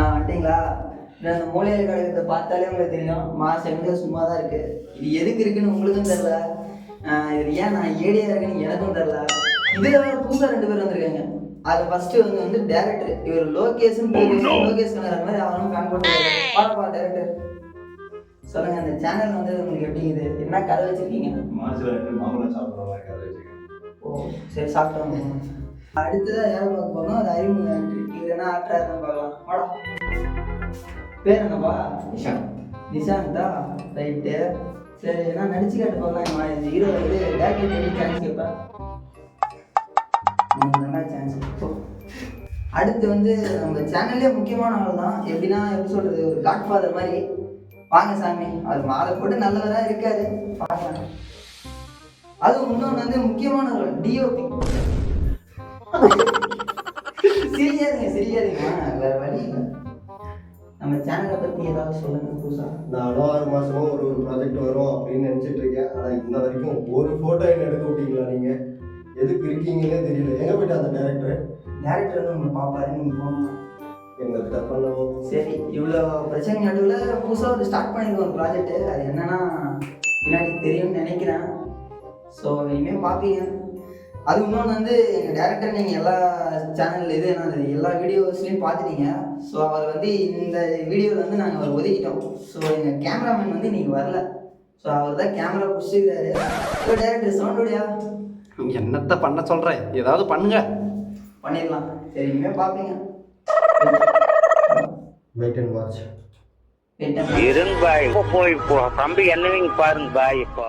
வந்துட்டீங்களா? அந்த மூலையில் கிடக்கிறத பார்த்தாலே உங்களுக்கு தெரியும், மாசம் எங்கே சும்மா தான் இருக்கு. இது எதுக்கு இருக்குன்னு உங்களுக்கும் தெரில. இது ஏன் நான் ஏடியா இருக்குன்னு எனக்கும் தெரில. இதில் வேறு புதுசாக 2 பேர் வந்திருக்காங்க. அதில் ஃபஸ்ட்டு வந்து டேரக்டர், இவர் லோகேஷன் லோகேஷ் கனகராஜ் மாதிரி அவரும் கான் போட்டு பாருப்பா டேரக்டர். சொல்லுங்கள், அந்த சேனல் வந்து உங்களுக்கு எப்படிங்குது? என்ன கதை வச்சுருக்கீங்க? மாசில் 2 மாம்பழம் சாப்பிட்ற மாதிரி கதை வச்சுருக்கேன். ஓ சரி, சாப்பிட்டோம். அடுத்ததான் யாரை பார்க்க போனோம்? அது அறிமுக ஆக்டர். இது என்ன ஆக்டராக இருந்தால் பார்க்கலாம். வாடா, பேர் என்னப்பா? நிஷாந்தா. ரைட்டு, சரி. என்ன நடிச்சு காட்டு பார்க்கலாம். இந்த ஹீரோ வந்து டேரக்டர் எப்படி சான்ஸ் கேட்பேன்? நல்லா சான்ஸ். அடுத்து வந்து நம்ம சேனல்லே முக்கியமான ஆள் தான். எப்படின்னா, எப்படி சொல்கிறது, ஒரு காட்ஃபாதர் மாதிரி. வாங்க சாமி, அவர் மாலை போட்டு நல்லவராக இருக்காரு, பார்க்கலாம். அதுவும் இன்னொன்று வந்து முக்கியமான ஒரு டிஓபி. சிரியாதீங்க, வேற வழி இல்லை. நம்ம சேனலை பற்றி ஏதாவது சொல்லுங்க புதுசா. நானும் 6 மாசமா ஒரு ப்ராஜெக்ட் வரும் அப்படின்னு நினச்சிட்டு இருக்கேன். ஆனால் இன்ன வரைக்கும் ஒரு ஃபோட்டோ என்ன எடுக்க விட்டீங்களா? நீங்கள் எதுக்கு இருக்கீங்கன்னே தெரியல. எங்கே போயிட்டு அந்த டேரக்டர் வந்து உங்களை பார்ப்பாரு, நீங்கள் போகணும். எங்க பண்ணவும். சரி, இவ்வளோ பிரச்சனை நடுவில் புதுசாக ஒரு ஸ்டார்ட் பண்ணியிருக்கோம் ஒரு ப்ராஜெக்ட்டு. அது என்னன்னா பின்னாடி தெரியும்னு நினைக்கிறேன். ஸோ இனிமேல் பார்ப்பீங்க. அது இன்னொன்று வந்து எங்கள் டேரக்டர் நீங்கள் எல்லா சேனல் இது என்ன எல்லா வீடியோஸ்லையும் பார்த்துட்டீங்க. ஸோ அவர் வந்து இந்த வீடியோவில் வந்து நாங்கள் அவர் ஒதுக்கிட்டோம். ஸோ எங்கள் கேமராமேன் வந்து இன்றைக்கி வரல. ஸோ அவர் தான் கேமரா பிடிச்சிக்கிறாரு. ஸோ டேரக்டர் சவுண்டோடையா என்னத்தை பண்ண சொல்கிறேன்? ஏதாவது பண்ணுங்க. பண்ணிடலாம். சரி, இனிமேல் பார்ப்பீங்க. Wait and watch. இருங்க பாய், இப்போ போய் தம்பி என்னவீங்க பாருங்க பாய். இப்போ